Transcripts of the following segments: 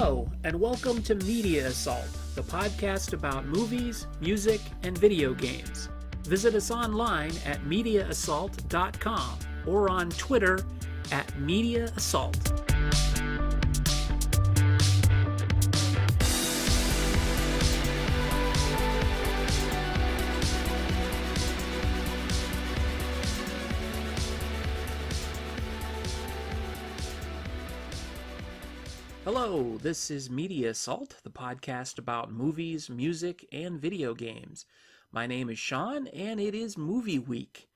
Hello, and welcome to Media Assault, the podcast about movies, music, and video games. Visit us online at mediaassault.com or on Twitter at mediaassault. Hello, this is Media Assault, the podcast about movies, music, and video games. My name is Sean, and it is Movie Week.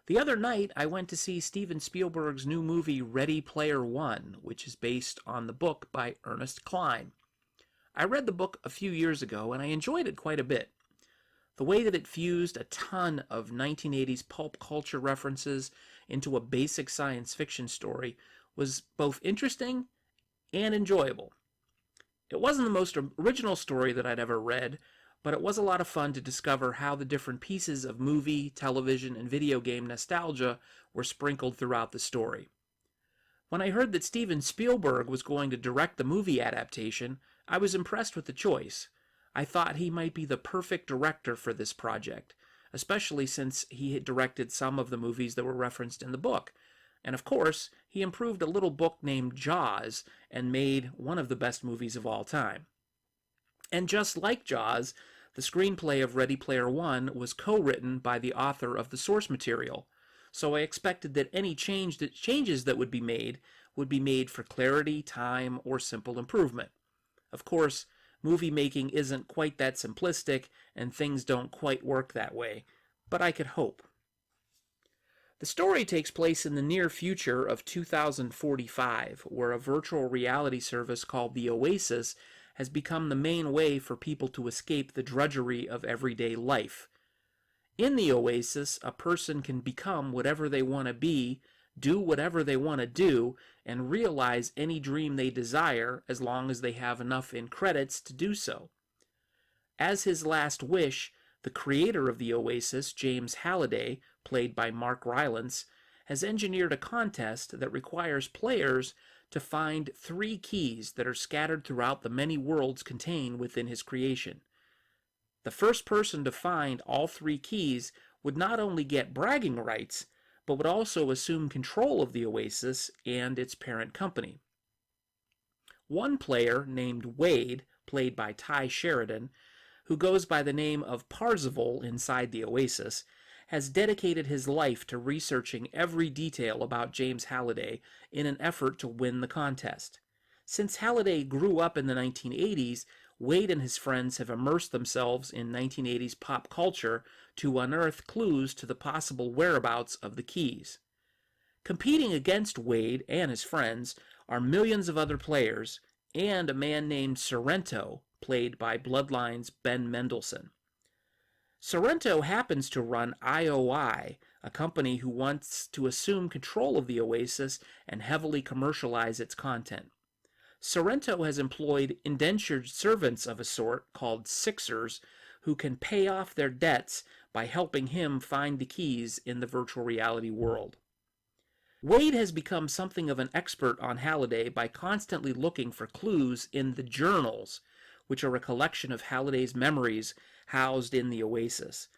The other night, I went to see Steven Spielberg's new movie Ready Player One, which is based on the book by Ernest Cline. I read the book a few years ago, and I enjoyed it quite a bit. The way that it fused a ton of 1980s pulp culture references into a basic science fiction story was both interesting and enjoyable. It wasn't the most original story that I'd ever read, but it was a lot of fun to discover how the different pieces of movie, television, and video game nostalgia were sprinkled throughout the story. When I heard that Steven Spielberg was going to direct the movie adaptation, I was impressed with the choice. I thought he might be the perfect director for this project, especially since he had directed some of the movies that were referenced in the book. And of course, he improved a little book named Jaws and made one of the best movies of all time. And just like Jaws, the screenplay of Ready Player One was co-written by the author of the source material, so I expected that any changes that would be made for clarity, time, or simple improvement. Of course, movie making isn't quite that simplistic, and things don't quite work that way, but I could hope. The story takes place in the near future of 2045, where a virtual reality service called the Oasis has become the main way for people to escape the drudgery of everyday life. In the Oasis, a person can become whatever they want to be, do whatever they want to do, and realize any dream they desire as long as they have enough in credits to do so. As his last wish, the creator of the Oasis, James Halliday, played by Mark Rylance, has engineered a contest that requires players to find 3 keys that are scattered throughout the many worlds contained within his creation. The first person to find all 3 keys would not only get bragging rights, but would also assume control of the Oasis and its parent company. One player, named Wade, played by Ty Sheridan, who goes by the name of Parzival inside the Oasis, has dedicated his life to researching every detail about James Halliday in an effort to win the contest. Since Halliday grew up in the 1980s, Wade and his friends have immersed themselves in 1980s pop culture to unearth clues to the possible whereabouts of the keys. Competing against Wade and his friends are millions of other players and a man named Sorrento, played by Bloodline's Ben Mendelsohn. Sorrento happens to run IOI, a company who wants to assume control of the Oasis and heavily commercialize its content. Sorrento has employed indentured servants of a sort called Sixers who can pay off their debts by helping him find the keys in the virtual reality world. Wade has become something of an expert on Halliday by constantly looking for clues in the journals, which are a collection of Halliday's memories housed in the Oasis.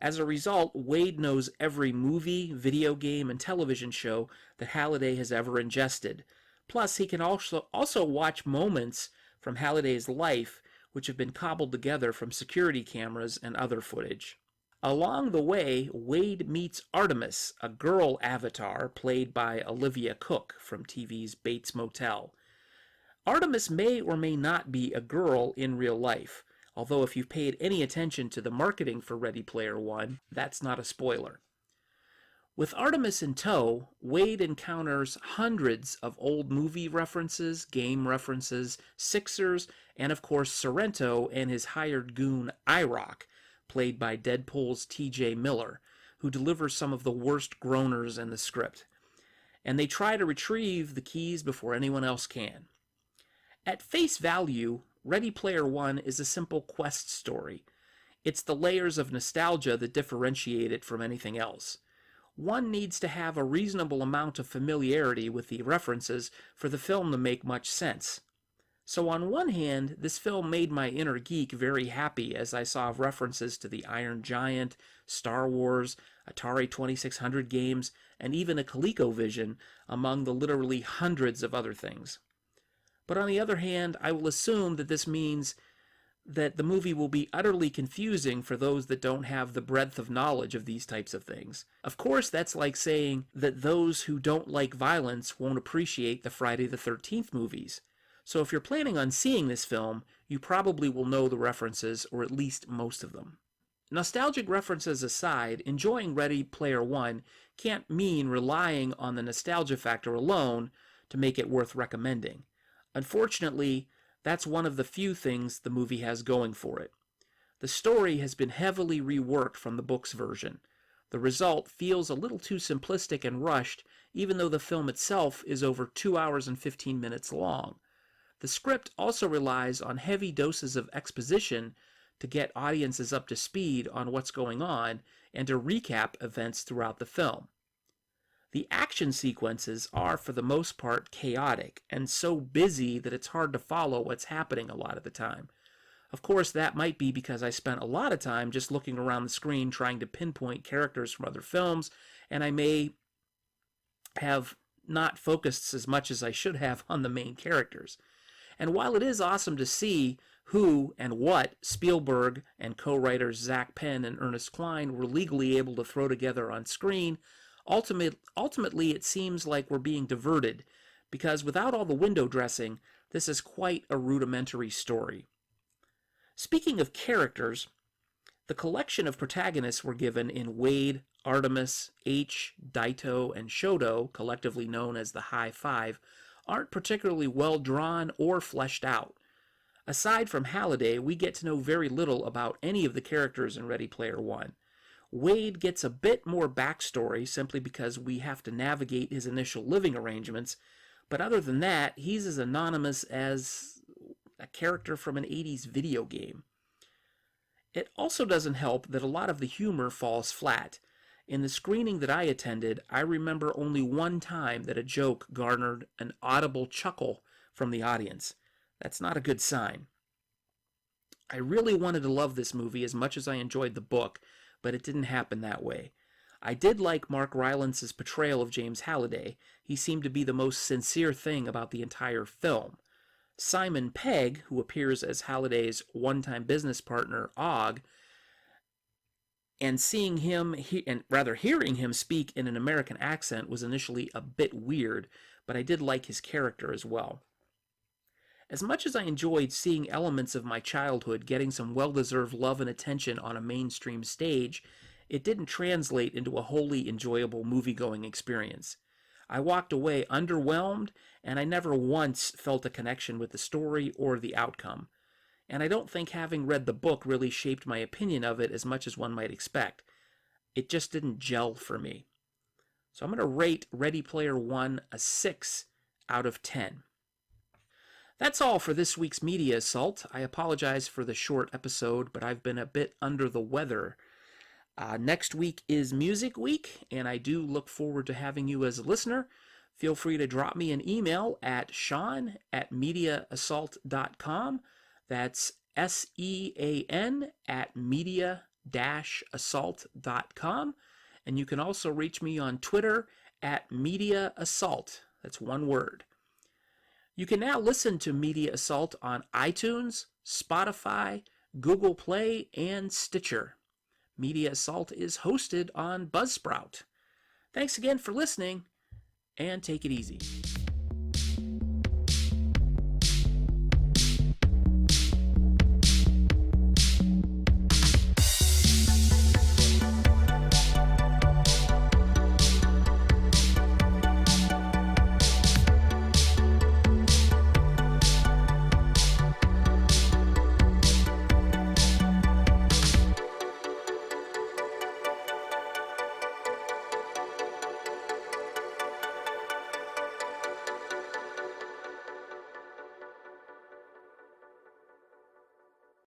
As a result, Wade knows every movie, video game, and television show that Halliday has ever ingested. Plus, he can also watch moments from Halliday's life, which have been cobbled together from security cameras and other footage. Along the way, Wade meets Artemis, a girl avatar played by Olivia Cooke from TV's Bates Motel. Artemis may or may not be a girl in real life, although if you've paid any attention to the marketing for Ready Player One, that's not a spoiler. With Artemis in tow, Wade encounters hundreds of old movie references, game references, Sixers, and of course Sorrento and his hired goon IROC, played by Deadpool's T.J. Miller, who delivers some of the worst groaners in the script. And they try to retrieve the keys before anyone else can. At face value, Ready Player One is a simple quest story. It's the layers of nostalgia that differentiate it from anything else. One needs to have a reasonable amount of familiarity with the references for the film to make much sense. So on one hand, this film made my inner geek very happy as I saw references to the Iron Giant, Star Wars, Atari 2600 games, and even a ColecoVision, among the literally hundreds of other things. But on the other hand, I will assume that this means that the movie will be utterly confusing for those that don't have the breadth of knowledge of these types of things. Of course, that's like saying that those who don't like violence won't appreciate the Friday the 13th movies. So if you're planning on seeing this film, you probably will know the references, or at least most of them. Nostalgic references aside, enjoying Ready Player One can't mean relying on the nostalgia factor alone to make it worth recommending. Unfortunately, that's one of the few things the movie has going for it. The story has been heavily reworked from the book's version. The result feels a little too simplistic and rushed, even though the film itself is over 2 hours and 15 minutes long. The script also relies on heavy doses of exposition to get audiences up to speed on what's going on and to recap events throughout the film. The action sequences are, for the most part, chaotic and so busy that it's hard to follow what's happening a lot of the time. Of course, that might be because I spent a lot of time just looking around the screen trying to pinpoint characters from other films, and I may have not focused as much as I should have on the main characters. And while it is awesome to see who and what Spielberg and co-writers Zach Penn and Ernest Cline were legally able to throw together on screen, ultimately it seems like we're being diverted, because without all the window dressing, this is quite a rudimentary story. Speaking of characters, the collection of protagonists were given in Wade, Artemis, H, Daito, and Shoto, collectively known as the High Five, aren't particularly well drawn or fleshed out. Aside from Halliday, we get to know very little about any of the characters in Ready Player One. Wade gets a bit more backstory simply because we have to navigate his initial living arrangements, but other than that, he's as anonymous as a character from an 80s video game. It also doesn't help that a lot of the humor falls flat. In the screening that I attended, I remember only one time that a joke garnered an audible chuckle from the audience. That's not a good sign. I really wanted to love this movie as much as I enjoyed the book, but it didn't happen that way. I did like Mark Rylance's portrayal of James Halliday. He seemed to be the most sincere thing about the entire film. Simon Pegg, who appears as Halliday's one-time business partner, Og, and hearing him speak in an American accent was initially a bit weird, but I did like his character as well. As much as I enjoyed seeing elements of my childhood getting some well-deserved love and attention on a mainstream stage, it didn't translate into a wholly enjoyable movie-going experience. I walked away underwhelmed, and I never once felt a connection with the story or the outcome. And I don't think having read the book really shaped my opinion of it as much as one might expect. It just didn't gel for me. So I'm going to rate Ready Player One a 6 out of 10. That's all for this week's Media Assault. I apologize for the short episode, but I've been a bit under the weather. Next week is Music Week, and I do look forward to having you as a listener. Feel free to drop me an email at sean@mediaassault.com. That's SEAN at media-assault.com. And you can also reach me on Twitter at Media Assault. That's one word. You can now listen to Media Assault on iTunes, Spotify, Google Play, and Stitcher. Media Assault is hosted on Buzzsprout. Thanks again for listening, and take it easy.